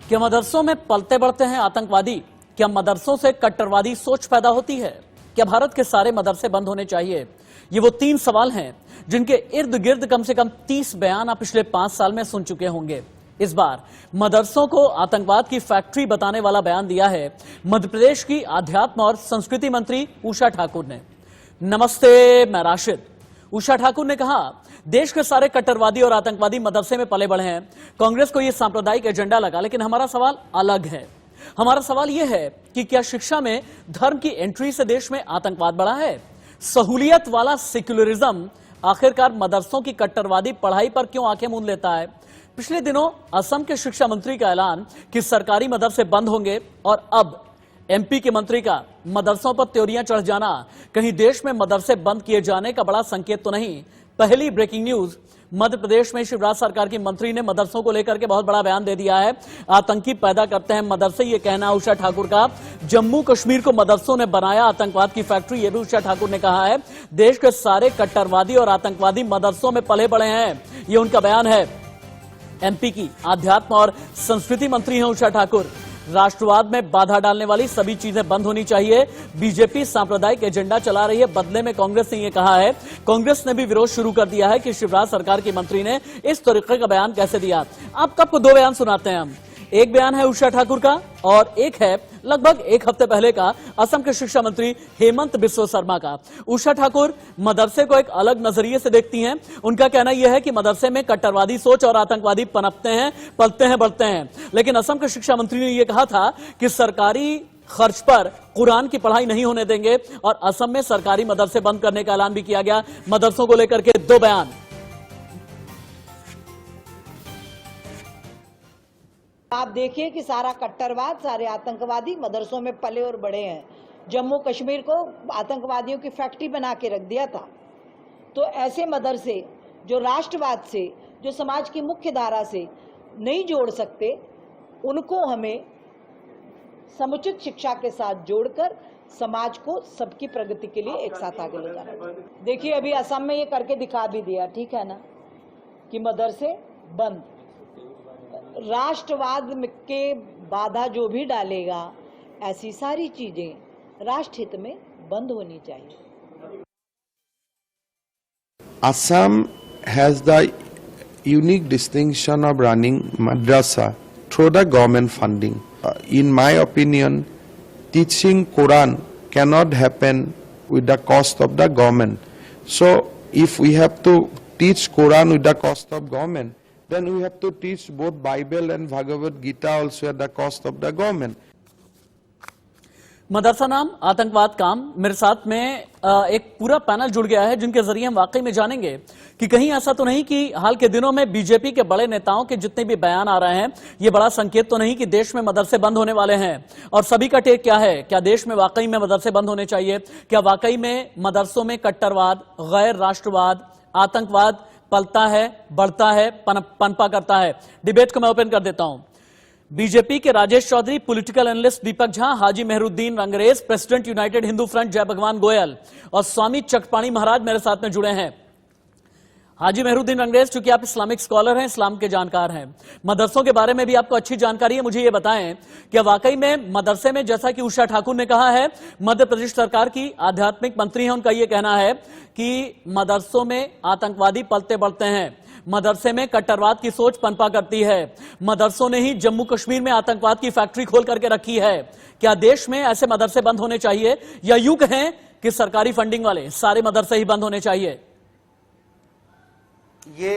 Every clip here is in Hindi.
क्या मदरसों में पलते बढ़ते हैं आतंकवादी? क्या मदरसों से कट्टरवादी सोच पैदा होती है? क्या भारत के सारे मदरसे बंद होने चाहिए? ये वो 3 सवाल हैं जिनके इर्द गिर्द कम से कम 30 बयान आप पिछले 5 साल में सुन चुके होंगे। इस बार मदरसों को आतंकवाद की फैक्ट्री बताने वाला बयान दिया है मध्य प्रदेश की अध्यात्म और संस्कृति मंत्री उषा ठाकुर ने। नमस्ते, मैं राशिद। उषा ठाकुर ने कहा, देश के सारे कट्टरवादी और आतंकवादी मदरसे में पले बढ़े हैं। कांग्रेस को यह सांप्रदायिक एजेंडा लगा, लेकिन हमारा सवाल अलग है। हमारा सवाल यह है कि क्या शिक्षा में धर्म की एंट्री से देश में आतंकवाद बढ़ा है? सहूलियत वाला सेक्युलरिज्म आखिरकार मदरसों की कट्टरवादी पढ़ाई पर क्यों आंखें मूंद लेता है? पिछले दिनों असम के शिक्षा मंत्री का ऐलान कि सरकारी मदरसे बंद होंगे और अब एमपी के मंत्री का मदरसों पर त्योरियां चढ़ जाना कहीं देश में मदरसे बंद किए जाने का बड़ा संकेत तो नहीं? पहली ब्रेकिंग न्यूज, मध्य प्रदेश में शिवराज सरकार की मंत्री ने मदरसों को लेकर के बहुत बड़ा बयान दे दिया है। आतंकी पैदा करते हैं मदरसे, ये कहना उषा ठाकुर का। जम्मू कश्मीर को मदरसों ने बनाया आतंकवाद की फैक्ट्री, ये भी उषा ठाकुर ने कहा है। देश के सारे कट्टरवादी और आतंकवादी मदरसों में पले बढ़े हैं, ये उनका बयान है। एमपी की अध्यात्म और संस्कृति मंत्री हैं उषा ठाकुर। राष्ट्रवाद में बाधा डालने वाली सभी चीजें बंद होनी चाहिए। बीजेपी सांप्रदायिक एजेंडा चला रही है, बदले में कांग्रेस ने यह कहा है। कांग्रेस ने भी विरोध शुरू कर दिया है कि शिवराज सरकार की मंत्री ने इस तरीके का बयान कैसे दिया। आप कब को 2 बयान सुनाते हैं हम। एक बयान है उषा ठाकुर का और एक है लगभग 1 हफ्ते पहले का असम के शिक्षा मंत्री हेमंत बिस्वा शर्मा का। उषा ठाकुर मदरसे को एक अलग नजरिए से देखती हैं। उनका कहना यह है कि मदरसे में कट्टरवादी सोच और आतंकवादी पनपते हैं, पलते हैं, बढ़ते हैं। लेकिन असम के शिक्षा मंत्री ने यह कहा था कि सरकारी खर्च पर कुरान की पढ़ाई नहीं होने देंगे और असम में सरकारी मदरसे बंद करने का ऐलान भी किया गया। मदरसों को लेकर के 2 बयान। आप देखिए कि सारा कट्टरवाद, सारे आतंकवादी मदरसों में पले और बढ़े हैं। जम्मू कश्मीर को आतंकवादियों की फैक्ट्री बना के रख दिया था। तो ऐसे मदरसे जो राष्ट्रवाद से, जो समाज की मुख्य धारा से नहीं जोड़ सकते, उनको हमें समुचित शिक्षा के साथ जोड़कर समाज को सबकी प्रगति के लिए एक साथ आगे ले जाना चाहिए। देखिए, अभी असम में ये करके दिखा भी दिया, ठीक है ना, कि मदरसे बंद। राष्ट्रवाद के बाधा जो भी डालेगा, ऐसी सारी चीजें राष्ट्र हित में बंद होनी चाहिए। Assam has the unique distinction of running madrasa through the government funding. In my opinion, teaching Quran cannot happen with the cost of the government. So, if we have to teach Quran with the cost of government, then we have to teach both Bible and Bhagavad Gita also at the cost of the government. मदरसा नाम आतंकवाद काम। मेरे साथ में एक पूरा पैनल जुड़ गया है जिनके जरिए हम वाकई में जानेंगे कि कहीं ऐसा तो नहीं कि हाल के दिनों में बीजेपी के बड़े नेताओं के जितने भी बयान आ रहे हैं, ये बड़ा संकेत तो नहीं कि देश में मदरसे बंद होने वाले हैं। और सभी का टेक क्या है? क्या देश में वाकई में मदरसे बंद होने चाहिए? क्या वाकई में मदरसों में कट्टरवाद, गैर राष्ट्रवाद, आतंकवाद पलता है, बढ़ता है, पनपा करता है? डिबेट को मैं ओपन कर देता हूं। बीजेपी के Rajesh Chaudhary, political analyst Deepak Jha, Haji Mehruddin Rangrez, president United Hindu Front Jai Bhagwan Goyal और स्वामी चकपाणी महाराज मेरे साथ में जुड़े हैं। हाजी मेहरुद्दीन रंगरेज, चूंकि आप इस्लामिक स्कॉलर हैं, इस्लाम के जानकार हैं, मदरसों के बारे में भी आपको अच्छी जानकारी है, मुझे ये बताएं कि वाकई में मदरसे में, जैसा कि उषा ठाकुर ने कहा है, मध्य प्रदेश सरकार की आध्यात्मिक मंत्री है, उनका यह कहना है कि मदरसों में आतंकवादी पलते बढ़ते हैं, मदरसे में कट्टरवाद की सोच पनपा करती है, मदरसों ने ही जम्मू कश्मीर में आतंकवाद की फैक्ट्री खोल करके रखी है। क्या देश में ऐसे मदरसे बंद होने चाहिए या यूं कहें कि सरकारी फंडिंग वाले सारे मदरसे ही बंद होने चाहिए? ये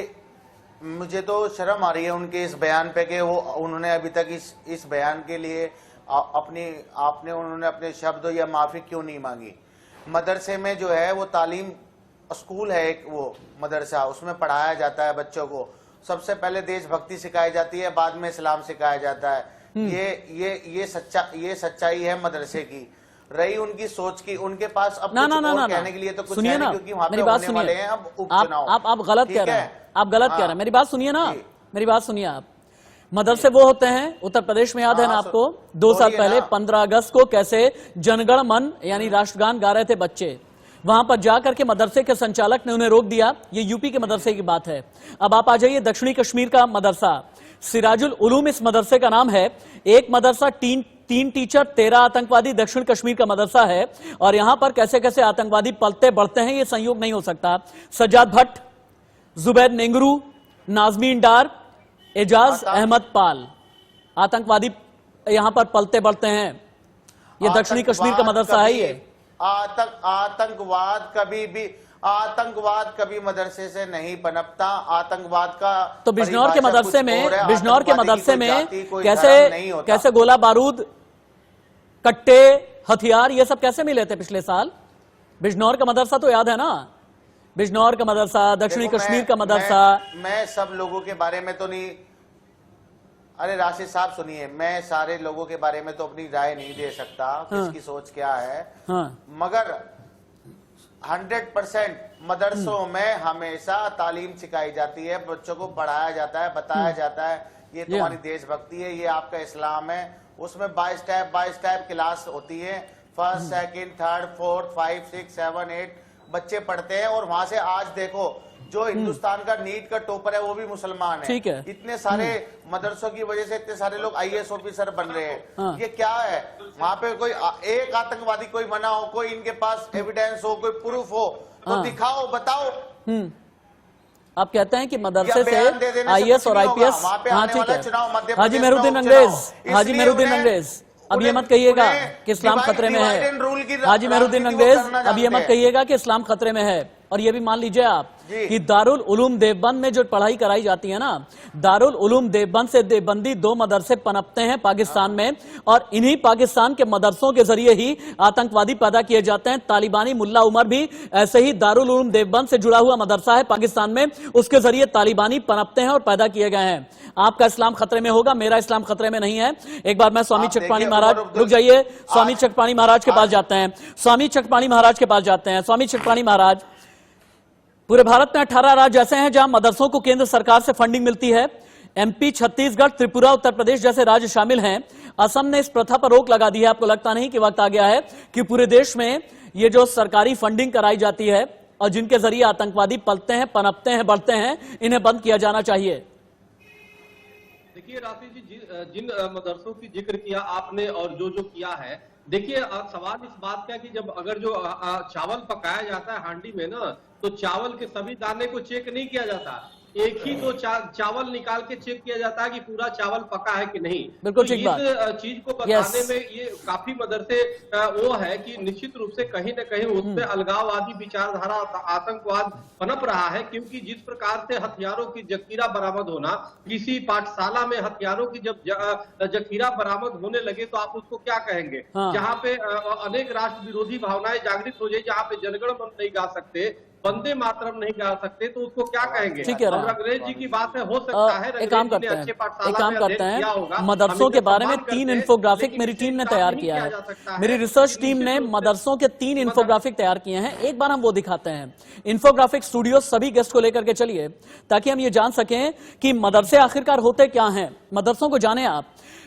मुझे तो शर्म आ रही है उनके इस बयान पे कि वो उन्होंने अभी तक इस बयान के लिए उन्होंने अपने शब्द या माफी क्यों नहीं मांगी। मदरसे में जो है वो तालीम स्कूल है, एक वो मदरसा, उसमें पढ़ाया जाता है बच्चों को। सबसे पहले देशभक्ति सिखाई जाती है, बाद में इस्लाम सिखाया जाता है। ये सच्चाई है मदरसे की। रही उनकी सोच की, उनके पास अब कहने के लिए तो कुछ है नहीं, क्योंकि वहां पे होने वाले हैं अब उपचुनाव। आप गलत कह रहे हैं, आप गलत कह रहे हैं। मेरी बात सुनिए ना, मेरी बात सुनिए आप। मदरसे वो होते हैं, उत्तर प्रदेश में याद है ना आपको, 2 साल पहले 15 अगस्त को कैसे जनगण मन यानी राष्ट्रगान गा रहे थे बच्चे। वहां पर जाकर के मदरसे के संचालक ने उन्हें रोक दिया। ये यूपी के मदरसे की बात है। अब आप आ जाइए दक्षिणी कश्मीर का मदरसा सिराजुल उलूम इस मदरसे का नाम है। एक मदरसा तीन टीचर 13 आतंकवादी दक्षिण कश्मीर का मदरसा है। और यहां पर कैसे कैसे आतंकवादी पलते बढ़ते हैं, यह संयोग नहीं हो सकता। सज्जाद भट्ट, जुबैद नेंगरू, नाजमीन डार, एजाज अहमद पाल, आतंकवादी यहां पर पलते बढ़ते हैं। ये दक्षिणी कश्मीर का मदरसा है। ये आतंकवाद कभी मदरसे से नहीं पनपता। आतंकवाद का तो बिजनौर के मदरसे में, बिजनौर के मदरसे में कैसे गोला बारूद, कट्टे, हथियार ये सब कैसे मिले थे पिछले साल? बिजनौर का मदरसा तो याद है ना, बिजनौर का मदरसा, दक्षिणी कश्मीर का मदरसा। मैं सब लोगों के बारे में तो नहीं, अरे राशिद साहब सुनिए, मैं सारे लोगों के बारे में तो अपनी राय नहीं दे सकता। किसकी सोच क्या है। मगर 100% मदरसों में हमेशा तालीम सिखाई जाती है, बच्चों को पढ़ाया जाता है, बताया जाता है ये तुम्हारी देशभक्ति है, ये आपका इस्लाम है। उसमें 22 टाइप क्लास होती है, फर्स्ट, सेकंड, थर्ड, फोर्थ, 5, 6, 7, 8 बच्चे पढ़ते हैं। और वहां से आज देखो जो हिंदुस्तान का नीट का टॉपर है वो भी मुसलमान है। ठीक है। इतने सारे मदरसों की वजह से इतने सारे लोग IAS ऑफिसर बन रहे हैं। ये क्या है? वहां पे कोई एक आतंकवादी कोई बना हो, कोई इनके पास एविडेंस हो, कोई प्रूफ हो तो दिखाओ, बताओ। आप कहते हैं कि मदरसे से IAS और IPS, हाँ ठीक है। हाजी मेहरुद्दीन अंग्रेज, अब ये मत कहिएगा कि इस्लाम खतरे में है। हाजी मेहरुद्दीन अंग्रेज, अब ये मत कहिएगा कि इस्लाम खतरे में है। और ये भी मान लीजिए आप कि दारुल उलूम देवबंद में जो पढ़ाई कराई जाती है ना, दारुल उलूम देवबंद से देवबंदी 2 मदरसे पनपते हैं पाकिस्तान में। और इन्हीं पाकिस्तान के मदरसों के जरिए ही आतंकवादी पैदा किए जाते हैं। तालिबानी मुल्ला उमर भी ऐसे ही दारुल उलूम देवबंद से जुड़ा हुआ मदरसा है पाकिस्तान में, उसके जरिए तालिबानी पनपते हैं और पैदा किए गए हैं। आपका इस्लाम खतरे में होगा, मेरा इस्लाम खतरे में नहीं है। एक बार मैं स्वामी चकपाणी महाराज, रुक जाइए, स्वामी चकपाणी महाराज के पास जाते हैं। स्वामी चकपाणी महाराज के पास जाते हैं। स्वामी चकपाणी महाराज, पूरे भारत में 18 राज्य ऐसे हैं जहां मदरसों को केंद्र सरकार से फंडिंग मिलती है। MP, छत्तीसगढ़, त्रिपुरा, उत्तर प्रदेश जैसे राज्य शामिल हैं। असम ने इस प्रथा पर रोक लगा दी है। आपको लगता नहीं कि वक्त आ गया है कि पूरे देश में ये जो सरकारी फंडिंग कराई जाती है और जिनके जरिए आतंकवादी पलते हैं, पनपते हैं, बढ़ते हैं, इन्हें बंद किया जाना चाहिए? देखिए राशि जी, जिन मदरसों की जिक्र किया आपने और जो किया है, देखिए सवाल इस बात का कि जब अगर जो चावल पकाया जाता है हांडी में ना, तो चावल के सभी दाने को चेक नहीं किया जाता, एक ही दो चावल निकाल के चेक किया जाता है कि पूरा चावल पका है कि नहीं। बिल्कुल तो ठीक बात। इस चीज को बताने में ये काफी मदरसे वो है कि निश्चित रूप से कहीं न कहीं उसमें अलगाववादी विचारधारा, आतंकवाद पनप रहा है। क्योंकि जिस प्रकार से हथियारों की जखीरा बरामद होना, किसी पाठशाला में हथियारों की जब जखीरा बरामद होने लगे तो आप उसको क्या कहेंगे? जहाँ पे अनेक राष्ट्र विरोधी भावनाएं जागृत हो जाए, जहाँ पे जनगण मन नहीं गा सकते, वंदे मातरम नहीं गा सकते, तो उसको क्या कहेंगे? ठीक है। और अंग्रेज जी की बात है, हो सकता है एक काम करते हैं, मदरसों के बारे में 3 इंफोग्राफिक मेरी टीम ने तैयार किया है। मेरी रिसर्च टीम ने मदरसों के 3 इंफोग्राफिक तैयार किए हैं। एक बार हम वो दिखाते हैं। इंफोग्राफिक स्टूडियो सभी गेस्ट को लेकर के चलिए ताकि हम ये जान सकें कि मदरसे आखिरकार होते क्या हैं। मदरसों को जाने आप।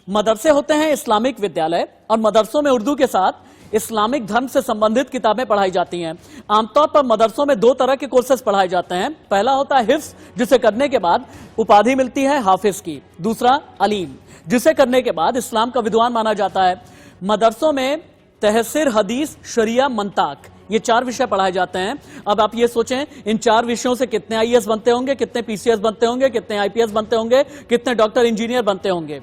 मदरसे होते हैं इस्लामिक विद्यालय और मदरसों में उर्दू के साथ इस्लामिक धर्म से संबंधित किताबें पढ़ाई जाती हैं। आमतौर पर मदरसों में 2 तरह के कोर्सेज पढ़ाए जाते हैं। पहला होता है हिफ्ज, जिसे करने के बाद उपाधि मिलती है हाफिज की। दूसरा अलीम, जिसे करने के बाद इस्लाम का विद्वान माना जाता है। मदरसों में तहसीर, हदीस, शरिया, मंताक, ये 4 विषय पढ़ाए जाते हैं। अब आप ये सोचें, इन 4 विषयों से कितने IAS बनते होंगे, कितने PCS बनते होंगे, कितने IPS बनते होंगे, कितने डॉक्टर, इंजीनियर बनते होंगे।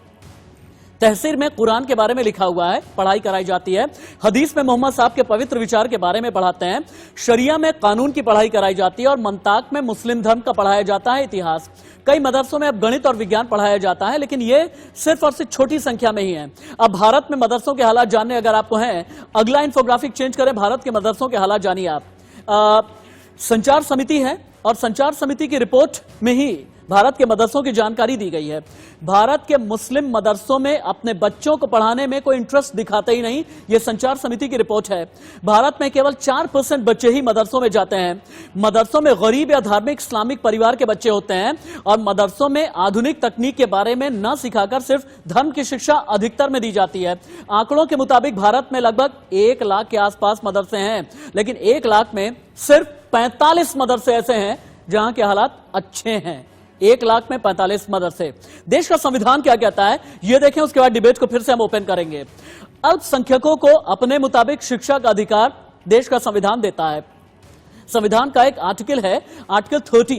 तहसीर में कुरान के बारे में लिखा हुआ है, पढ़ाई कराई जाती है। हदीस में मोहम्मद साहब के पवित्र विचार के बारे में पढ़ाते हैं। शरिया में कानून की पढ़ाई कराई जाती है और मंताक में मुस्लिम धर्म का पढ़ाया जाता है, इतिहास। कई मदरसों में अब गणित और विज्ञान पढ़ाया जाता है, लेकिन ये सिर्फ और सिर्फ छोटी संख्या में ही है। अब भारत में मदरसों के हालात जानने अगर आपको हैं, अगला इंफोग्राफिक चेंज करें, भारत के मदरसों के हालात जानिए आप। संचार समिति है और संचार समिति की रिपोर्ट में ही भारत के मदरसों की जानकारी दी गई है। भारत के मुस्लिम मदरसों में अपने बच्चों को पढ़ाने में कोई इंटरेस्ट दिखाते ही नहीं, यह संचार समिति की रिपोर्ट है। भारत में केवल 4% बच्चे ही मदरसों में जाते हैं। मदरसों में गरीब या धार्मिक इस्लामिक परिवार के बच्चे होते हैं और मदरसों में आधुनिक तकनीक के बारे में न सिखाकर सिर्फ धर्म की शिक्षा अधिकतर में दी जाती है। आंकड़ों के मुताबिक भारत में लगभग 1 लाख के आसपास मदरसे हैं, लेकिन 1 लाख में सिर्फ 45 मदरसे ऐसे हैं जहां के हालात अच्छे हैं। 1 लाख में 45 मदरसे। देश का संविधान क्या कहता है यह देखें, उसके बाद डिबेट को फिर से हम ओपन करेंगे। अल्पसंख्यकों को अपने मुताबिक शिक्षा का अधिकार देश का संविधान देता है। संविधान का एक आर्टिकल है, आर्टिकल 30।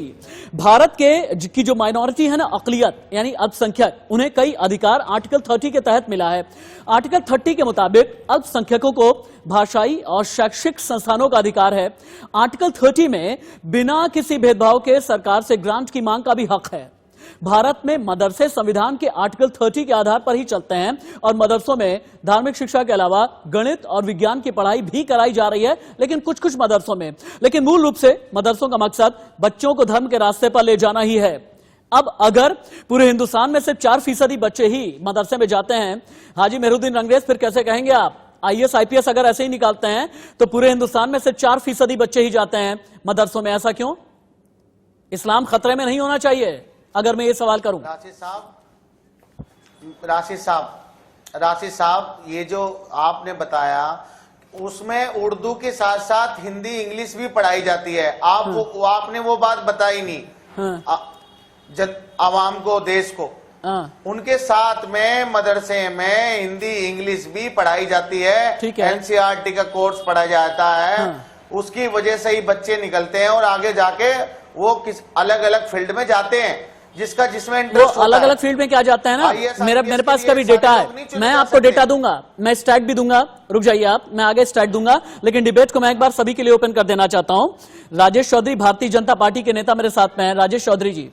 भारत की जो माइनॉरिटी है ना, अकलियत यानी अल्पसंख्यक, उन्हें कई अधिकार आर्टिकल 30 के तहत मिला है। आर्टिकल 30 के मुताबिक अल्पसंख्यकों को भाषाई और शैक्षिक संस्थानों का अधिकार है। आर्टिकल 30 में बिना किसी भेदभाव के सरकार से ग्रांट की मांग का भी हक है। भारत में मदरसे संविधान के आर्टिकल 30 के आधार पर ही चलते हैं और मदरसों में धार्मिक शिक्षा के अलावा गणित और विज्ञान की पढ़ाई भी कराई जा रही है, लेकिन कुछ कुछ मदरसों में। लेकिन मूल रूप से मदरसों का मकसद बच्चों को धर्म के रास्ते पर ले जाना ही है। अब अगर पूरे हिंदुस्तान में सिर्फ 4% बच्चे ही मदरसे में जाते हैं, हाजी मेहरुद्दीन रंगरेज, फिर कैसे कहेंगे आप? IAS IPS अगर ऐसे ही निकालते हैं तो पूरे हिंदुस्तान में सिर्फ 4% बच्चे ही जाते हैं मदरसों में। ऐसा क्यों? इस्लाम खतरे में नहीं होना चाहिए, अगर मैं ये सवाल करूं। राशिद साहब, ये जो आपने बताया उसमें उर्दू के साथ साथ हिंदी इंग्लिश भी पढ़ाई जाती है। आपने वो बात बताई नहीं। आवाम को, देश को, उनके साथ में मदरसे में हिंदी इंग्लिश भी पढ़ाई जाती है। NCERT का कोर्स पढ़ाया जाता है। उसकी वजह से ही बच्चे निकलते हैं और आगे जाके वो किस अलग अलग फील्ड में जाते हैं, जिसमें इंटरेस्ट होता है। अलग अलग फील्ड में क्या जाता है ना, मेरे पास का भी डेटा है, मैं आपको डेटा दूंगा, मैं स्टैट भी दूंगा। रुक जाइए आप, मैं आगे स्टैट दूंगा, लेकिन डिबेट को मैं एक बार सभी के लिए ओपन कर देना चाहता हूं। राजेश चौधरी भारतीय जनता पार्टी के नेता मेरे साथ में हैं। राजेश चौधरी जी,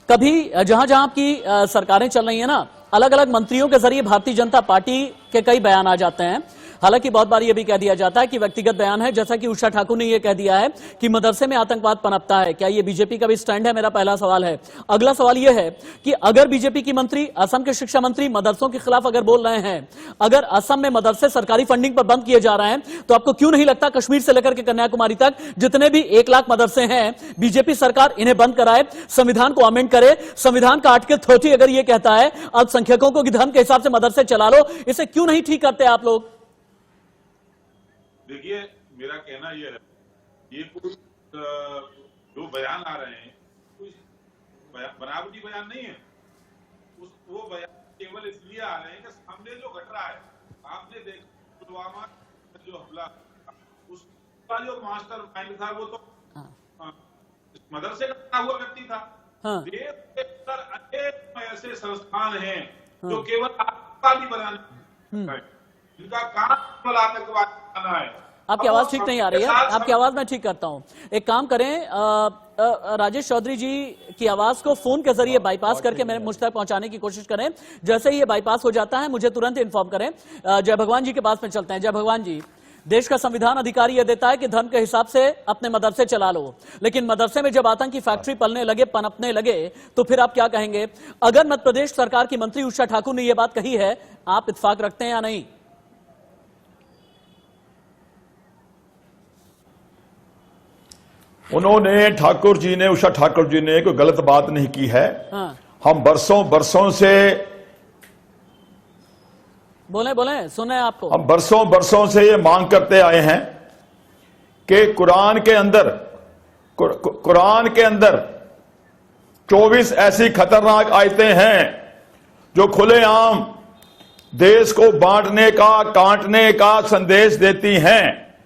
कभी जहां जहां आपकी सरकारें चल रही है ना, अलग अलग मंत्रियों के जरिए भारतीय जनता पार्टी के कई बयान आ जाते हैं। हालांकि बहुत बार यह भी कह दिया जाता है कि व्यक्तिगत बयान है, जैसा कि उषा ठाकुर ने यह कह दिया है कि मदरसे में आतंकवाद पनपता है। क्या यह बीजेपी का भी स्टैंड है? मेरा पहला सवाल है। अगला सवाल यह है कि अगर बीजेपी की मंत्री, असम के शिक्षा मंत्री मदरसों के खिलाफ अगर बोल रहे हैं, अगर असम में मदरसे सरकारी फंडिंग पर बंद किए जा रहे हैं, तो आपको क्यों नहीं लगता कश्मीर से लेकर के कन्याकुमारी तक जितने भी 1 लाख मदरसे हैं, बीजेपी सरकार इन्हें बंद कराए, संविधान को अमेंड करे। संविधान का आर्टिकल 30 अगर यह कहता है अल्पसंख्यकों को धर्म के हिसाब से मदरसे चला लो, इसे क्यों नहीं ठीक करते आप लोग? देखिए, मेरा कहना यह है, ये कुछ जो बयान आ रहे हैं कुछ बनावटी बयान नहीं है। वो बयान केवल इसलिए आ रहे हैं कि सामने जो घट रहा है, आपने देखा पुलवामा जो हमला, उसका जो मास्टर माइंड था वो तो मदरसे का बना हुआ व्यक्ति था। देश के अंदर अनेक ऐसे संस्थान हैं जो केवल आतंकवादी बनाने, इनका काम केवल आतंकवाद बनाना है। आपकी आवाज ठीक नहीं आ रही है, आपकी आवाज मैं ठीक करता हूं। एक काम करें, राजेश चौधरी जी की आवाज को फोन के जरिए बाईपास करके मेरे मुझ तक पहुंचाने की कोशिश करें। जैसे ही ये बाईपास हो जाता है मुझे तुरंत इन्फॉर्म करें। जय भगवान जी के पास में चलते हैं। जय भगवान जी, देश का संविधान अधिकारी यह देता है कि धर्म के हिसाब से अपने मदरसे चला लो, लेकिन मदरसे में जब आतंकी फैक्ट्री पलने लगे, पनपने लगे, तो फिर आप क्या कहेंगे? अगर मध्य प्रदेश सरकार की मंत्री उषा ठाकुर ने यह बात कही है, आप इत्तेफाक रखते हैं या नहीं? उन्होंने, ठाकुर जी ने, उषा ठाकुर जी ने कोई गलत बात नहीं की है। हम बरसों से, बोले सुने आपको, हम बरसों से ये मांग करते आए हैं कि कुरान के अंदर 24 ऐसी खतरनाक आयतें हैं जो खुलेआम देश को बांटने का, काटने का संदेश देती हैं,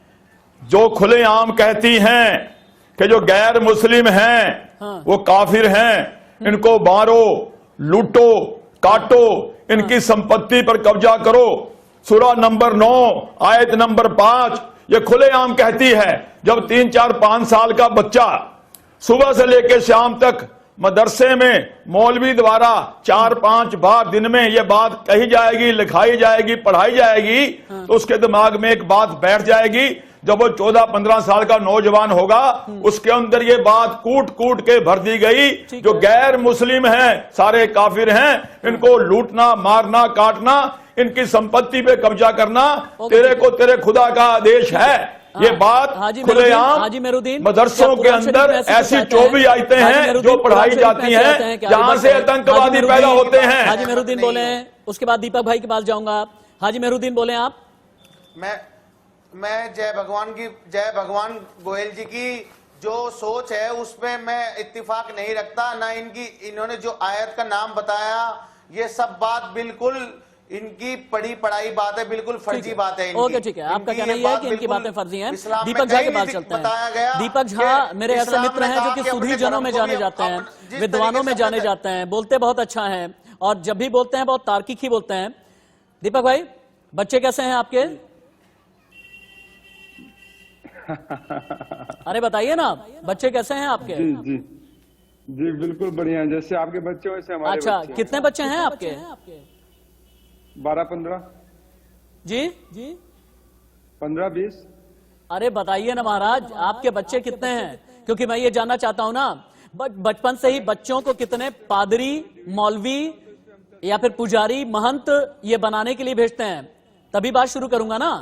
जो खुलेआम कहती हैं कि जो गैर मुस्लिम हैं वो काफिर हैं, इनको मारो, लूटो, काटो, इनकी संपत्ति पर कब्जा करो। सूरा नंबर 9 आयत नंबर 5 ये खुलेआम कहती है। जब 3, 4, 5 साल का बच्चा सुबह से लेकर शाम तक मदरसे में मौलवी द्वारा 4-5 बार दिन में ये बात कही जाएगी, लिखाई जाएगी, पढ़ाई जाएगी, तो उसके दिमाग में एक बात बैठ जाएगी, जब वो 14-15 साल का नौजवान होगा उसके अंदर ये बात कूट कूट के भर दी गई, जो गैर मुस्लिम हैं सारे काफिर हैं, इनको लूटना, मारना, काटना, इनकी संपत्ति पे कब्जा करना तेरे को तेरे खुदा का आदेश है। ये बात खुलेआम मदरसों के अंदर ऐसी 24 आयतें हैं जो पढ़ाई जाती हैं जहां से आतंकवादी पैदा होते हैं। हाजी मेहरुद्दीन बोले हैं, उसके बाद दीपक भाई के पास जाऊंगा। हाजी मेहरुद्दीन बोले आप। मैं जय भगवान गोयल जी की जो सोच है उसमें मैं इत्तेफाक नहीं रखता, ना इन्होंने जो आयत का नाम बताया ये सब बात बिल्कुल इनकी पढ़ी पढ़ाई बात है, बिल्कुल फर्जी बात है। ओके ठीक है, आपका कहना यह है कि इनकी बातें फर्जी हैं। दीपक झा के पास चलते हैं। दीपक झा मेरे ऐसे मित्र हैं जो कि सुधी जनों में जाने जाते हैं, विद्वानों में जाने जाते हैं, बोलते बहुत अच्छा है और जब भी बोलते हैं बहुत तार्किक ही बोलते हैं। दीपक भाई, बच्चे कैसे हैं आपके? अरे बताइए ना, बच्चे कैसे हैं आपके? जी जी जी बिल्कुल बढ़िया, जैसे आपके बच्चे वैसे हमारे अच्छा, बच्चे। कितने बच्चे हैं आपके? 12-15 जी 15-20। अरे बताइए ना महाराज, आपके बच्चे कितने हैं? क्योंकि मैं ये जानना चाहता हूं ना, बचपन से ही बच्चों को कितने पादरी, मौलवी या फिर पुजारी, महंत ये बनाने के लिए भेजते हैं, तभी बात शुरू करूंगा ना।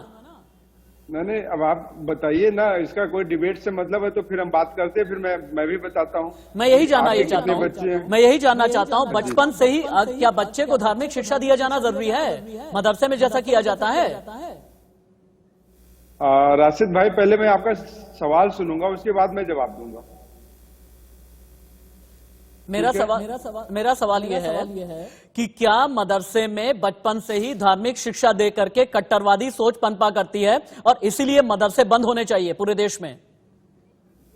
नहीं, अब आप बताइए ना, इसका कोई डिबेट से मतलब है तो फिर हम बात करते हैं, फिर मैं भी बताता हूँ। मैं यही जानना आपके चाहता कितने बच्चे हैं? हूँ, मैं यही जानना चाहता हूँ, बचपन से ही क्या बच्चे को धार्मिक शिक्षा दिया जाना जरूरी है मदरसे में जैसा किया जाता है? राशिद भाई, पहले मैं आपका सवाल सुनूंगा, उसके बाद मैं जवाब दूंगा। मेरा सवाल यह है कि क्या मदरसे में बचपन से ही धार्मिक शिक्षा दे करके कट्टरवादी सोच पनपा करती है और इसीलिए मदरसे बंद होने चाहिए पूरे देश में?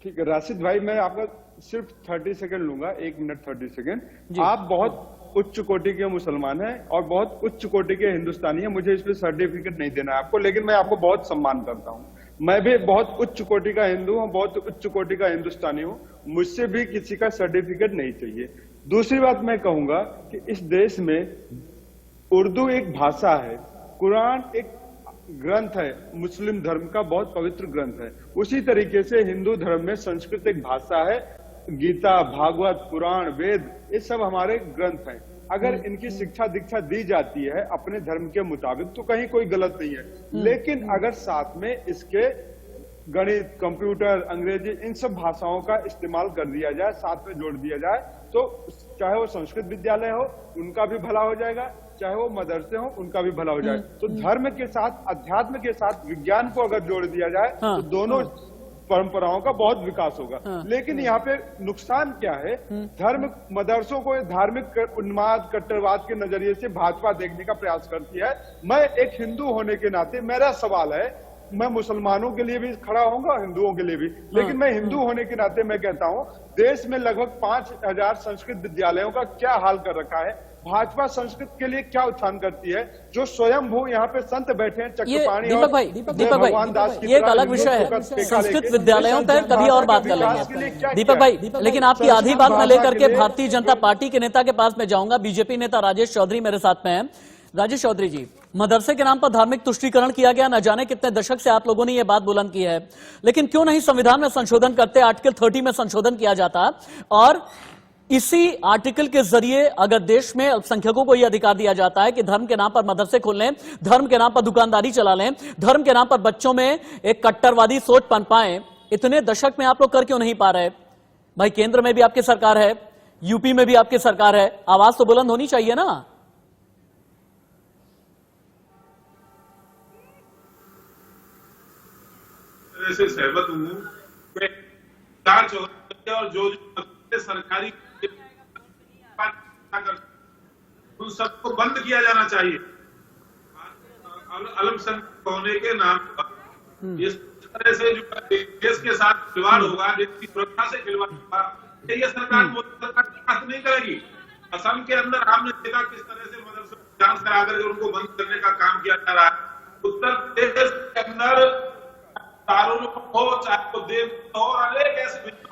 ठीक है राशिद भाई, मैं आपका सिर्फ 30 सेकंड लूंगा, 1 मिनट 30 सेकंड। आप बहुत उच्च कोटि के मुसलमान हैं और बहुत उच्च कोटि के हिंदुस्तानी हैं, मुझे इसमें सर्टिफिकेट नहीं देना है आपको, लेकिन मैं आपको बहुत सम्मान करता हूं। मैं भी बहुत उच्च कोटि का हिंदू हूं, बहुत उच्च कोटि का हिंदुस्तानी हूं, मुझसे भी किसी का सर्टिफिकेट नहीं चाहिए। दूसरी बात मैं कहूंगा कि इस देश में उर्दू एक भाषा है, कुरान एक ग्रंथ है, मुस्लिम धर्म का बहुत पवित्र ग्रंथ है। उसी तरीके से हिंदू धर्म में संस्कृत एक भाषा है, गीता, भागवत, पुराण, वेद, ये सब हमारे ग्रंथ हैं। अगर इनकी शिक्षा दीक्षा दी जाती है अपने धर्म के मुताबिक तो कहीं कोई गलत नहीं है, लेकिन अगर साथ में इसके गणित, कंप्यूटर, अंग्रेजी, इन सब भाषाओं का इस्तेमाल कर दिया जाए, साथ में जोड़ दिया जाए, तो चाहे वो संस्कृत विद्यालय हो उनका भी भला हो जाएगा, चाहे वो मदरसे हो उनका भी भला हो जाएगा। तो धर्म के साथ, अध्यात्म के साथ विज्ञान को अगर जोड़ दिया जाए तो दोनों परंपराओं का बहुत विकास होगा। लेकिन यहाँ पे नुकसान क्या है? धर्म मदरसों को धार्मिक उन्माद, कट्टरवाद के नजरिए से भाजपा देखने का प्रयास करती है। मैं एक हिंदू होने के नाते मेरा सवाल है, मैं मुसलमानों के लिए भी खड़ा होऊंगा, हिंदुओं के लिए भी, लेकिन मैं हिंदू होने के नाते मैं कहता हूँ देश में लगभग 5000 संस्कृत विद्यालयों का क्या हाल कर रखा है। भाजपा संस्कृत के लिए क्या उत्थान करती है? जो स्वयंभू यहाँ पे संत बैठे हैं, चक्रपाणी और भगवान दास की, ये एक अलग विषय है, संस्कृत विद्यालयों पर कभी और बात कर लेंगे दीपक भाई। लेकिन आपकी आधी बात मैं लेकर के भारतीय जनता पार्टी के नेता के पास में जाऊंगा। बीजेपी नेता राजेश चौधरी मेरे साथ में हैं। राजेश चौधरी जी, मदरसे के नाम पर धार्मिक तुष्टीकरण किया गया, न जाने कितने दशक से आप लोगों ने यह बात बुलंद की है, लेकिन क्यों नहीं संविधान में संशोधन करते, आर्टिकल 30 में संशोधन किया जाता और इसी आर्टिकल के जरिए अगर देश में अल्पसंख्यकों को यह अधिकार दिया जाता है कि धर्म के नाम पर मदरसे खोल लें, धर्म के नाम पर दुकानदारी चला लें, धर्म के नाम पर बच्चों में एक कट्टरवादी सोच पनपाएं, इतने दशक में आप लोग कर क्यों नहीं पा रहे? भाई केंद्र में भी आपकी सरकार है, यूपी में भी आपकी सरकार है, आवाज तो बुलंद होनी चाहिए ना। से सहमत हूँ और जो सरकारी उन सबको बंद किया जाना चाहिए। अल्पसंख्यक होने के नाम पर इस तरह से जो देश के साथ खिलवाड़ होगा, देश की सुरक्षा से खिलवाड़ होगा, ये सरकार मोदी नहीं करेगी। असम के अंदर आपने देखा किस तरह से मदरसे जांच करा करके उनको बंद करने का काम किया जा रहा है। उत्तर प्रदेश के अंदर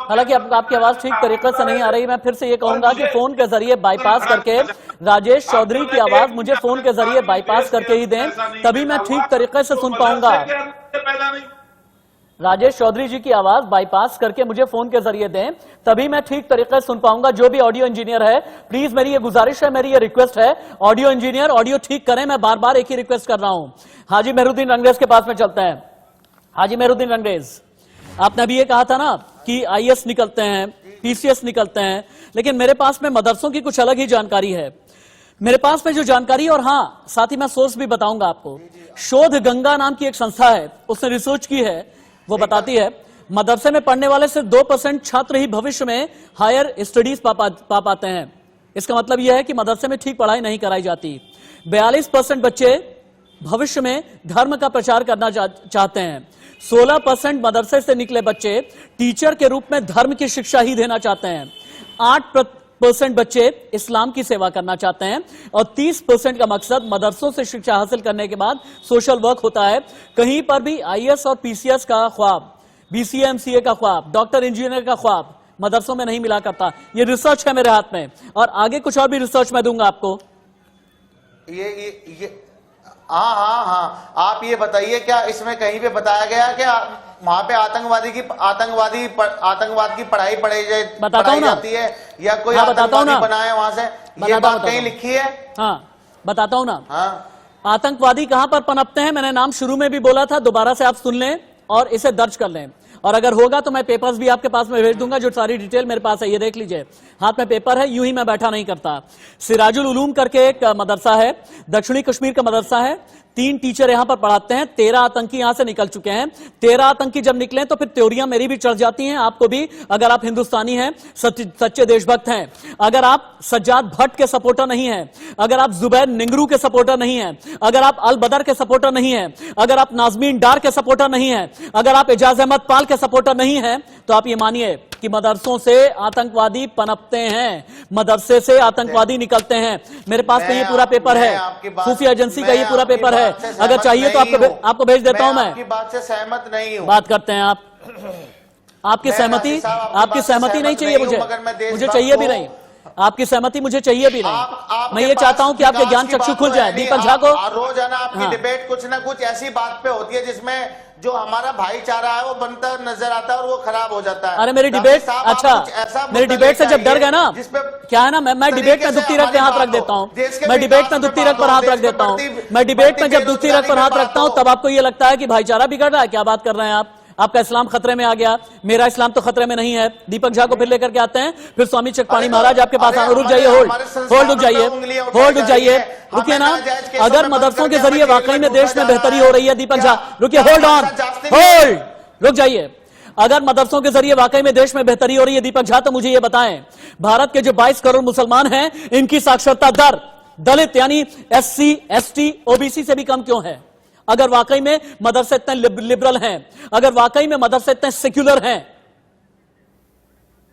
हालांकि आपकी आवाज ठीक तरीके से नहीं आ रही। मैं फिर से ये कहूंगा कि फोन के जरिए बाईपास करके राजेश चौधरी की आवाज मुझे फोन के जरिए बाईपास करके ही दें, तभी मैं ठीक तरीके से सुन पाऊंगा। राजेश चौधरी जी की आवाज बाईपास करके मुझे फोन के जरिए दें, तभी मैं ठीक तरीके से सुन पाऊंगा। जो भी ऑडियो इंजीनियर है, प्लीज मेरी ये गुजारिश है, मेरी ये रिक्वेस्ट है, ऑडियो इंजीनियर ऑडियो ठीक करें। मैं बार बार एक ही रिक्वेस्ट कर रहा हूं। हाजी मेहरुद्दीन रंगरेज के पास में चलते हैं। हाजी मेहरुद्दीन रंगरेज, आपने अभी ये कहा था ना कि आईएएस निकलते हैं, पीसीएस निकलते हैं, लेकिन मेरे पास में मदरसों की कुछ अलग ही जानकारी है। मेरे पास में जो जानकारी, और हाँ साथ ही मैं सोर्स भी बताऊंगा आपको। शोध गंगा नाम की एक संस्था है, उसने रिसर्च की है, वो बताती है मदरसे में पढ़ने वाले सिर्फ 2% छात्र ही भविष्य में हायर स्टडीज पा पाते हैं। इसका मतलब यह है कि मदरसे में ठीक पढ़ाई नहीं कराई जाती। 42% बच्चे भविष्य में धर्म का प्रचार करना चाहते हैं। 16% मदरसे से निकले बच्चे टीचर के रूप में धर्म की शिक्षा ही देना चाहते हैं। 8% बच्चे इस्लाम की सेवा करना चाहते हैं और 30% का मकसद मदरसों से शिक्षा हासिल करने के बाद सोशल वर्क होता है। कहीं पर भी आईएएस और पीसीएस का ख्वाब, बीसीए एमसीए का ख्वाब, डॉक्टर इंजीनियर का ख्वाब मदरसों में नहीं मिला करता। ये रिसर्च है मेरे हाथ में, और आगे कुछ और भी रिसर्च मैं दूंगा आपको। ये हाँ, आप ये बताइए, क्या इसमें कहीं पे बताया गया कि वहां पे आतंकवाद की पढ़ाई पढ़ाई जाती है या कोई आतंकवादी बना है वहां से? ये बात कहीं लिखी है? हाँ बताता हूं ना। हाँ, आतंकवादी कहां पर पनपते हैं, मैंने नाम शुरू में भी बोला था, दोबारा से आप सुन लें और इसे दर्ज कर लें। और अगर होगा तो मैं पेपर्स भी आपके पास में भेज दूंगा, जो सारी डिटेल मेरे पास है, ये देख लीजिए। हाथ में पेपर है, यूं ही मैं बैठा नहीं करता। सिराजुल उलूम करके एक मदरसा है, दक्षिणी कश्मीर का मदरसा है। 3 टीचर यहां पर पढ़ाते हैं। 13 आतंकी यहां से निकल चुके हैं। 13 आतंकी जब निकले तो फिर त्योरियां मेरी भी चढ़ जाती हैं, आपको भी, अगर आप हिंदुस्तानी हैं, सच्चे देशभक्त हैं। अगर आप सज्जाद भट्ट के सपोर्टर नहीं हैं, अगर आप जुबैर निंगरू के सपोर्टर नहीं हैं, अगर आप अल बदर के सपोर्टर नहीं हैं, अगर आप नाजमीन डार के सपोर्टर नहीं हैं, अगर आप एजाज अहमद पाल के सपोर्टर नहीं हैं, तो आप ये मानिए कि मदरसों से आतंकवादी पनपते हैं, मदरसे से आतंकवादी निकलते हैं। मेरे पास में ये पूरा पेपर है, खुफिया एजेंसी का ये पूरा पेपर है। अगर चाहिए तो आपको भेज देता हूं। मैं आपकी बात से सहमत नहीं हूं। बात करते हैं आप। आपकी सहमति नहीं चाहिए मुझे चाहिए भी नहीं। आपकी सहमति मुझे चाहिए भी नहीं। मैं ये चाहता हूं कि आपके ज्ञान चक्षु खुल जाए। दीपक झा को रोजाना आपकी डिबेट कुछ ना कुछ ऐसी बात पे होती है जिसमें जो हमारा भाईचारा है वो बनता नजर आता है और वो खराब हो जाता है। अरे मेरी डिबेट, अच्छा मेरी डिबेट से जब डर गए ना, क्या है ना, मैं डिबेट में दुखती रख पे हाथ रख देता हूं। मैं डिबेट में दुखती रख पर हाथ रख देता हूं। मैं डिबेट में जब दुखती रख पर हाथ रखता हूं तब आपको ये लगता है कि भाईचारा बिगड़ रहा है। क्या बात कर रहे हैं आप? आपका इस्लाम खतरे में आ गया, मेरा इस्लाम तो खतरे में नहीं है। दीपक झा को फिर लेकर के आते हैं, फिर स्वामी चकपाणी महाराज आपके पास आए। रुक जाइए, होल्ड रुक जाइए, रुकिए ना। अगर मदरसों के जरिए वाकई में देश में बेहतरी हो रही है, दीपक झा रुकिए, रुक जाइए। अगर मदरसों के जरिए वाकई में देश में बेहतरी हो रही है, दीपक झा, तो मुझे ये बताएं, भारत के जो 22 करोड़ मुसलमान हैं, इनकी साक्षरता दर दलित यानी SC ST OBC से भी कम क्यों है? अगर वाकई में मदरसे इतने लिबरल हैं, अगर वाकई में मदरसे इतने सेक्युलर हैं।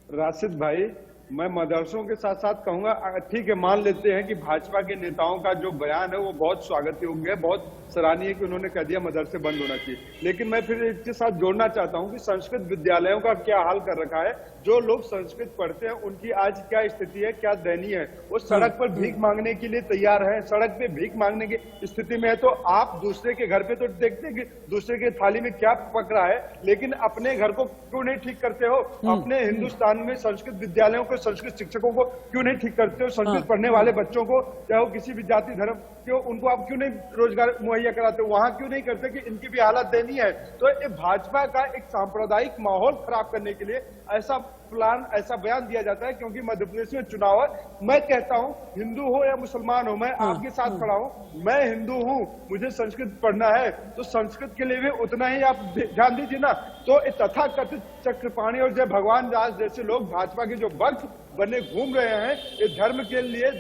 राशिद भाई, मैं मदरसों के साथ साथ कहूंगा, ठीक है, मान लेते हैं कि भाजपा के नेताओं का जो बयान है वो बहुत स्वागत योग्य है, बहुत सराहनीय है कि उन्होंने कह दिया मदरसे बंद होना चाहिए। लेकिन मैं फिर इसके साथ जोड़ना चाहता हूं कि संस्कृत विद्यालयों का क्या हाल कर रखा है। जो लोग संस्कृत पढ़ते हैं उनकी आज क्या स्थिति है, क्या दयनीय है। वो सड़क पर भीख मांगने के लिए तैयार है, सड़क पे भीख मांगने की स्थिति में है। तो आप दूसरे के घर पे तो देखते हैं कि दूसरे के थाली में क्या पक रहा है, लेकिन अपने घर को क्यों नहीं ठीक करते हो? अपने हिंदुस्तान में संस्कृत विद्यालयों को, संस्कृत शिक्षकों को क्यों नहीं ठीक करते हो? संस्कृत पढ़ने वाले बच्चों को, चाहे वो किसी भी जाति धर्म के, उनको आप क्यों नहीं रोजगार मुहैया कराते हो? वहां क्यों नहीं करते कि इनकी भी हालत दयनीय है? तो ये भाजपा का एक सांप्रदायिक माहौल खराब करने के लिए ऐसा प्लान, ऐसा बयान दिया जाता है, क्योंकि मध्य प्रदेश में चुनाव है। मैं कहता हूं, हिंदू हो या मुसलमान हो, मैं आपके साथ खड़ा हूं। मैं हिंदू हूं, मुझे संस्कृत पढ़ना है, तो संस्कृत के लिए भी उतना ही आप ध्यान दीजिए ना। तो तथाकथित चक्रपाणी और जय भगवान दास जैसे लोग भाजपा के जो वक्त बने घूम रहे हैं, ये धर्म के लिए।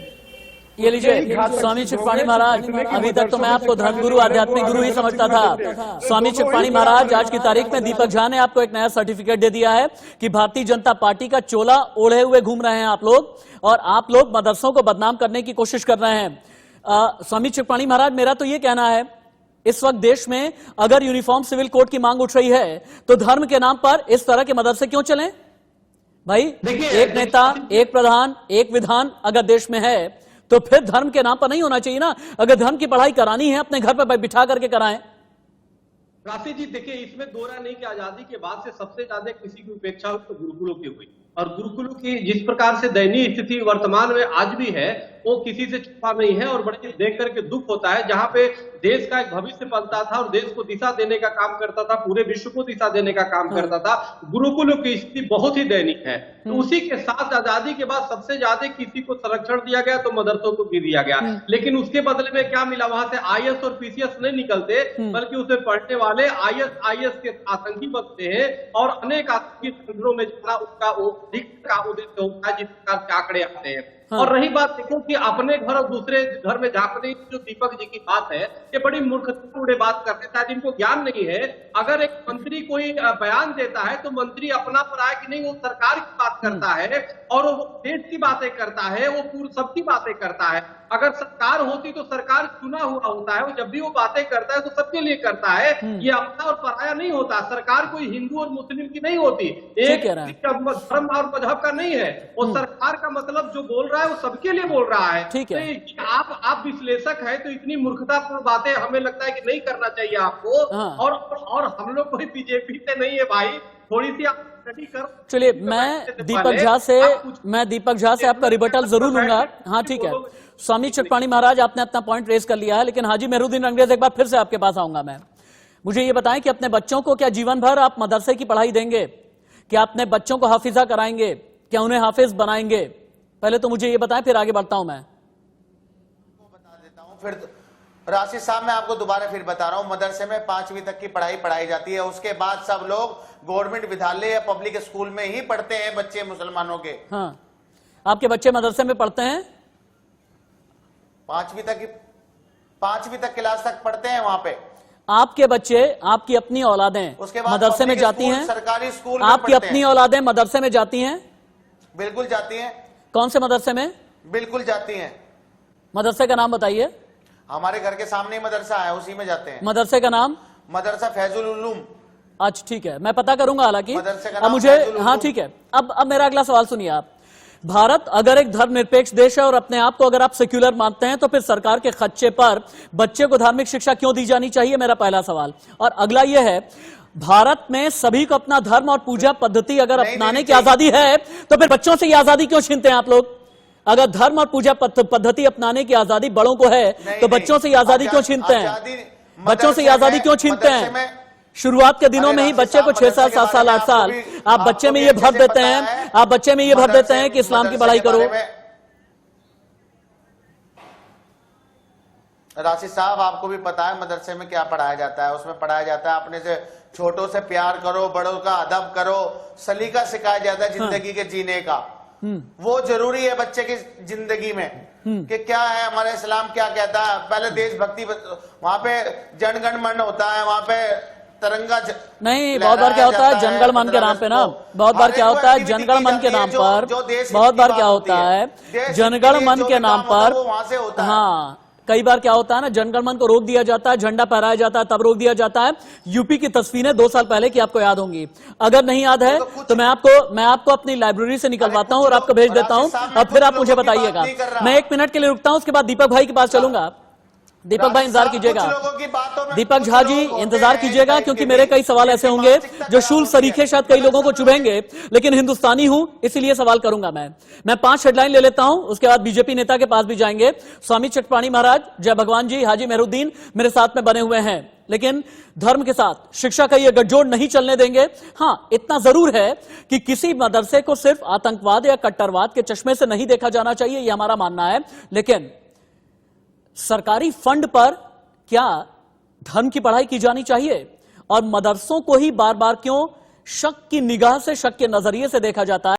ये लीजिए, स्वामी चकपाणी महाराज, अभी तक तो मैं आपको धर्मगुरु, आध्यात्मिक गुरु ही समझता था। स्वामी चकपाणी महाराज, आज की तारीख में दीपक झा ने आपको एक नया सर्टिफिकेट दे दिया है कि भारतीय जनता पार्टी का चोला ओढ़े हुए घूम रहे हैं आप लोग, और आप लोग मदरसों को बदनाम करने की कोशिश कर रहे हैं। स्वामी चकपाणी महाराज, मेरा तो ये कहना है, इस वक्त देश में अगर यूनिफॉर्म सिविल कोड की मांग उठ रही है, तो धर्म के नाम पर इस तरह के मदरसे क्यों चलें? भाई, एक नेता, एक प्रधान, एक विधान अगर देश में है, तो फिर धर्म के नाम पर नहीं होना चाहिए ना। अगर धर्म की पढ़ाई करानी है, अपने घर पर बिठा करके कराएं। राशि जी देखिए, इसमें दो राय नहीं कि आजादी के बाद से सबसे ज्यादा किसी की उपेक्षा हुई तो गुरुकुलों की हुई, और गुरुकुलों की जिस प्रकार से दयनीय स्थिति वर्तमान में आज भी है वो किसी से छुपा नहीं है, और बड़े देख करके दुख होता है। जहां पे देश का एक भविष्य बनता था और देश को दिशा देने का काम करता था, पूरे विश्व को दिशा देने का काम करता था, गुरुकुलों की स्थिति बहुत ही दयनीय है। तो उसी के साथ आजादी के बाद सबसे ज्यादा किसी को संरक्षण दिया गया तो मदरसों को भी दिया गया, लेकिन उसके बदले में क्या मिला? वहां से आईएएस और पीसीएस नहीं निकलते, बल्कि उसमें पढ़ने वाले आईएएस के आतंकी बनते हैं, और अनेक आतंकी संगठनों में जितना उसका वो का उद्देश्य होता है, जिस प्रकार के आंकड़े आते हैं। और रही बात देखो कि अपने घर और दूसरे घर में झांकने की जो दीपक जी की बात है, ये बड़ी मूर्खतापूर्ण बात करते हैं, शायद इनको ज्ञान नहीं है। अगर एक मंत्री कोई बयान देता है तो मंत्री अपना पर आए कि नहीं, वो सरकार की बात करता है और वो देश की बातें करता है, वो पूरी सबकी बातें करता है। अगर सरकार होती तो सरकार चुना हुआ होता है, वो जब भी वो बातें करता है तो सबके लिए करता है, ये अपना और पराया नहीं होता। सरकार कोई हिंदू और मुस्लिम की नहीं होती, एक धर्म और मजहब का नहीं है। वो सरकार का मतलब जो बोल रहा है वो सबके लिए बोल रहा है। ठीक है। तो आप विश्लेषक है तो इतनी मूर्खतापूर्ण बातें हमें लगता है कि नहीं करना चाहिए आपको। और हम लोग कोई बीजेपी से नहीं है भाई, थोड़ी सी आप स्टडी करो। चलिए, मैं दीपक झा से आपका रिबटल जरूर लूंगा। हाँ ठीक है, स्वामी चटपाणी महाराज आपने अपना पॉइंट रेज कर लिया है, लेकिन हाजी मेहरुद्दीन अंग्रेज एक बार फिर से आपके पास आऊंगा मैं। मुझे ये बताएं कि अपने बच्चों को क्या जीवन भर आप मदरसे की पढ़ाई देंगे? क्या अपने बच्चों को हाफिजा कराएंगे? क्या उन्हें हाफिज बनाएंगे? पहले तो मुझे ये बताएं, फिर आगे बढ़ता हूं मैं। बता देता हूं फिर राशि साहब, मैं आपको दोबारा फिर बता रहा हूं, मदरसे में 5वीं तक की पढ़ाई जाती है, उसके बाद सब लोग गवर्नमेंट विद्यालय या पब्लिक स्कूल में ही पढ़ते हैं बच्चे मुसलमानों के। हाँ, आपके बच्चे मदरसे में पढ़ते हैं? 5वीं तक क्लास तक पढ़ते हैं वहां पे। आपके बच्चे, आपकी अपनी औलादें उसके बाद मदरसे में जाती हैं? सरकारी स्कूल आपकी अपनी औलादें मदरसे में जाती हैं? बिल्कुल जाती हैं। कौन से मदरसे में? बिल्कुल जाती हैं। मदरसे का नाम बताइए। हमारे घर के सामने ही मदरसा है, उसी में जाते हैं। मदरसे का नाम? मदरसा फैजुल उलूम। अच्छा ठीक है, मैं पता करूंगा हालांकि। मदरसे का अब नाम मुझे, हाँ ठीक है, अब मेरा अगला सवाल सुनिए आप। भारत अगर एक धर्मनिरपेक्ष देश है और अपने आप को अगर आप सेक्युलर मानते हैं, तो फिर सरकार के खर्चे पर बच्चे को धार्मिक शिक्षा क्यों दी जानी चाहिए? मेरा पहला सवाल। और अगला यह है, भारत में सभी को अपना धर्म और पूजा पद्धति अगर अपनाने की आजादी है, तो फिर बच्चों से ये आजादी क्यों छीनते हैं आप लोग? अगर धर्म और पूजा पद्धति अपनाने की आजादी बड़ों को है, तो बच्चों से ये आजादी क्यों छीनते हैं? बच्चों से ये आजादी क्यों छीनते हैं? शुरुआत के दिनों में ही बच्चे को 6 साल, 7 साल, 8 साल आप बच्चे में ये भर देते हैं, आप बच्चे में ये भर देते हैं कि इस्लाम की पढ़ाई करो। राशि साहब, आपको भी पता है मदरसे में क्या पढ़ाया जाता है? उसमें पढ़ाया जाता है अपने से छोटों से प्यार करो, बड़ों का अदब करो, सलीका सिखाया जाता है जिंदगी के जीने का। वो जरूरी है बच्चे की जिंदगी में कि क्या है हमारा इस्लाम क्या कहता है। पहले देशभक्ति, वहां पे जनगण मन होता है, वहां पे तिरंगा नहीं, बहुत बार क्या होता है जनगण मन के नाम पे ना, बहुत बार क्या होता है जनगण मन के नाम पर, बहुत बार क्या होता है जनगण मन के नाम पर, वहां से होता है। हाँ, कई बार क्या होता है ना, जनगण मन को रोक दिया जाता है, झंडा फहराया जाता है, तब रोक दिया जाता है। यूपी की तस्वीरें 2 साल पहले की आपको याद होंगी, अगर नहीं याद है तो मैं आपको अपनी लाइब्रेरी से निकलवाता हूं और आपको भेज देता हूं, और फिर आप मुझे बताइएगा। मैं 1 मिनट के लिए रुकता हूं, उसके बाद दीपक भाई के पास चलूंगा। दीपक भाई इंतजार कीजिएगा, दीपक झा जी इंतजार कीजिएगा, क्योंकि मेरे कई सवाल ऐसे होंगे जो शूल सरीखे शायद कई लोगों को चुभेंगे, लेकिन हिंदुस्तानी हूं इसीलिए सवाल करूंगा। मैं 5 हेडलाइन ले लेता हूं, उसके बाद बीजेपी नेता के पास भी जाएंगे। स्वामी चटपाणी महाराज, जय भगवान जी, हाजी मेहरुद्दीन मेरे साथ में बने हुए हैं, लेकिन धर्म के साथ शिक्षा का ये गठजोड़ नहीं चलने देंगे। हां, इतना जरूर है कि किसी मदरसे को सिर्फ आतंकवाद या कट्टरवाद के चश्मे से नहीं देखा जाना चाहिए, यह हमारा मानना है, लेकिन सरकारी फंड पर क्या धर्म की पढ़ाई की जानी चाहिए? और मदरसों को ही बार बार क्यों शक की निगाह से, शक के नजरिए से देखा जाता है?